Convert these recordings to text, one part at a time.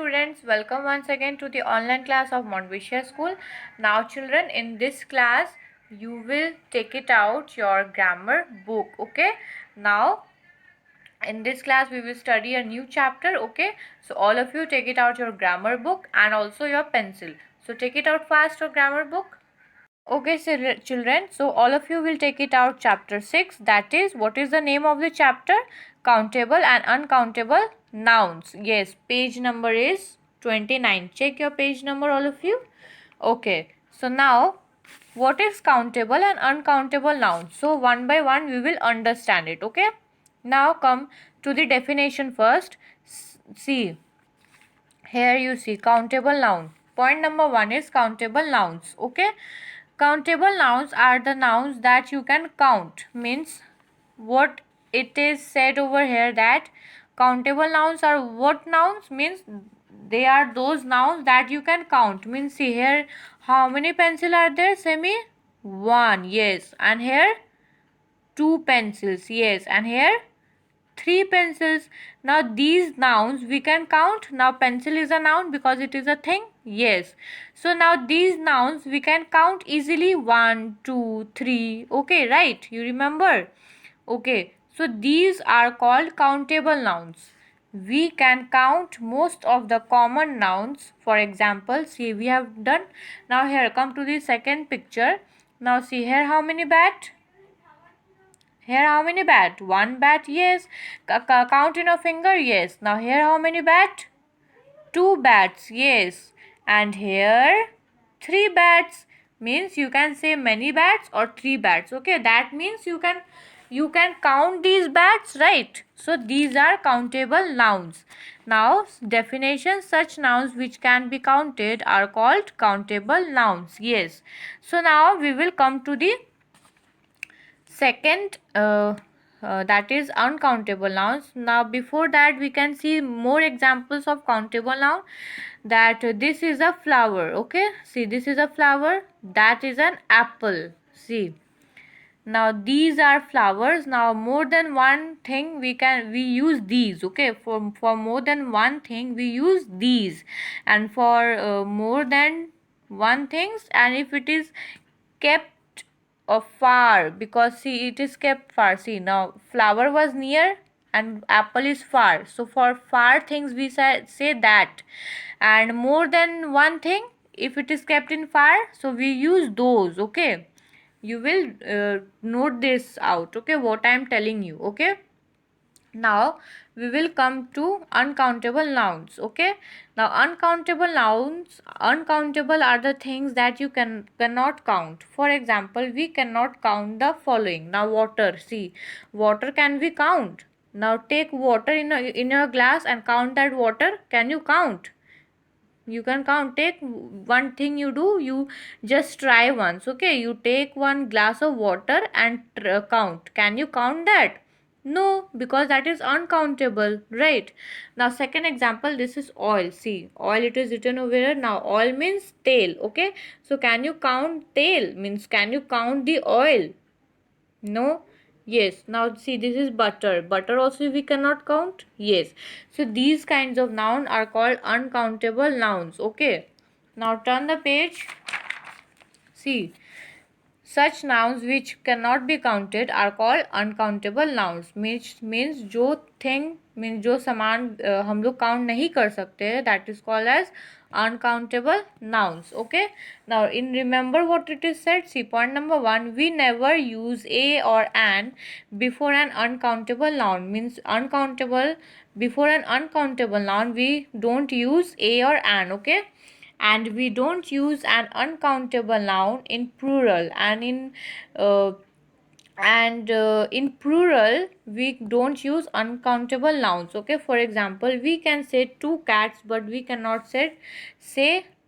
students, welcome once again to the online class of Montvisha School. Now children, in this class you will take it out your grammar book. Okay, now in this class we will study a new chapter. Okay, so all of you take it out your grammar book and also your pencil. So take it out fast, your grammar book. Okay, so children, so all of you will take it out chapter 6, that is, what is the name of the chapter? Countable and uncountable nouns. Yes, page number is 29. Check your page number, all of you. Okay, so now what is countable and uncountable nouns? So one by one we will understand it. Okay, now come to the definition first. See, here you see countable noun. Point number 1 is countable nouns. Okay, countable nouns are the nouns that you can count. Means what it is said over here, that countable nouns are what nouns? Means they are those nouns that you can count. Means see here, how many pencil are there? Semi? 1. Yes. And here 2 pencils. Yes. And here 3 pencils. Now these nouns we can count. Now pencil is a noun because it is a thing. Yes. So now these nouns we can count easily. 1, 2, 3. Okay, right? You remember? Okay. So these are called countable nouns. We can count most of the common nouns. For example, see, we have done. Now here, come to the second picture. Now see here, how many bat? Here how many bat? 1 bat, yes. Count in a finger, yes. Now here how many bat? 2 bats, yes. And here 3 bats. Means you can say many bats or 3 bats. Okay, that means you can count these bats, right? So these are countable nouns. Now definition, such nouns which can be counted are called countable nouns. Yes. So now we will come to the second, that is uncountable nouns. Now before that we can see more examples of countable noun. That this is a flower. Okay, see, this is a flower. That is an apple. See, now these are flowers. Now more than one thing we use these. Okay, for more than one thing we use these, and for more than one things, and if it is kept far, because see, it is kept far. See, now flower was near and apple is far, so for far things we say that. And more than one thing, if it is kept in far, so we use those. Okay, you will note this out. Okay, what I am telling you. Okay, now we will come to uncountable nouns. Okay, now uncountable nouns, uncountable are the things that you cannot count. For example, we cannot count the following. Now water, see, water can we count? Now take water in your glass and count that water. Can you count? You can count. Take one thing you do, you just try once. Okay, you take one glass of water and count. Can you count that? No, because that is uncountable, right? Now second example, this is oil. See, oil, it is written over here. Now oil means tail. Okay, so can you count tail? Means can you count the oil? No. Yes. Now see, this is butter. Butter also we cannot count. Yes. So these kinds of noun are called uncountable nouns. Okay. Now turn the page. See, such nouns which cannot be counted are called uncountable nouns. Means जो thing, means जो सामान हम लोग count नहीं कर सकते, that is called as uncountable nouns. Okay, now in remember what it is said. See, point number 1, we never use a or an before an uncountable noun. Means uncountable, before an uncountable noun we don't use a or an. Okay, and we don't use an uncountable noun in plural, and in plural we don't use uncountable nouns. Okay, for example, we can say 2 cats, but we cannot say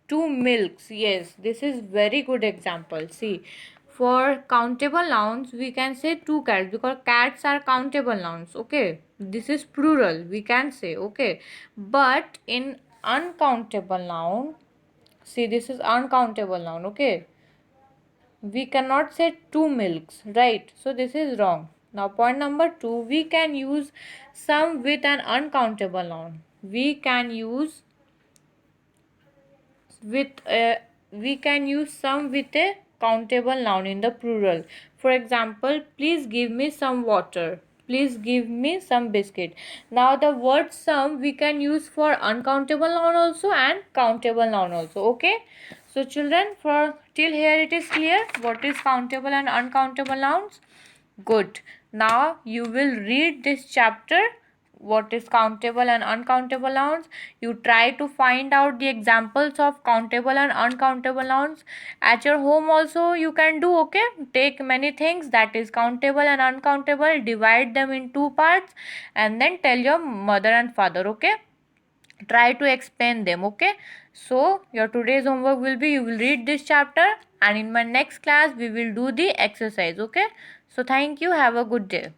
2 milks. Yes, this is very good example. See, for countable nouns we can say 2 cats because cats are countable nouns. Okay, this is plural, we can say. Okay, but in uncountable noun, see, this is uncountable noun. Okay, we cannot say 2 milks, right? So this is wrong. Now point number 2, we can use some with an uncountable noun. We can use we can use some with a countable noun in the plural. For example, please give me some water, please give me some biscuit. Now the word some we can use for uncountable noun also and countable noun also. Okay, so children, for till here it is clear what is countable and uncountable nouns. Good. Now you will read this chapter, what is countable and uncountable nouns. You try to find out the examples of countable and uncountable nouns. At your home also you can do, okay? Take many things that is countable and uncountable, divide them in two parts and then tell your mother and father, okay? Try to explain them, okay? So your today's homework will be, you will read this chapter and in my next class we will do the exercise, okay? So thank you, have a good day.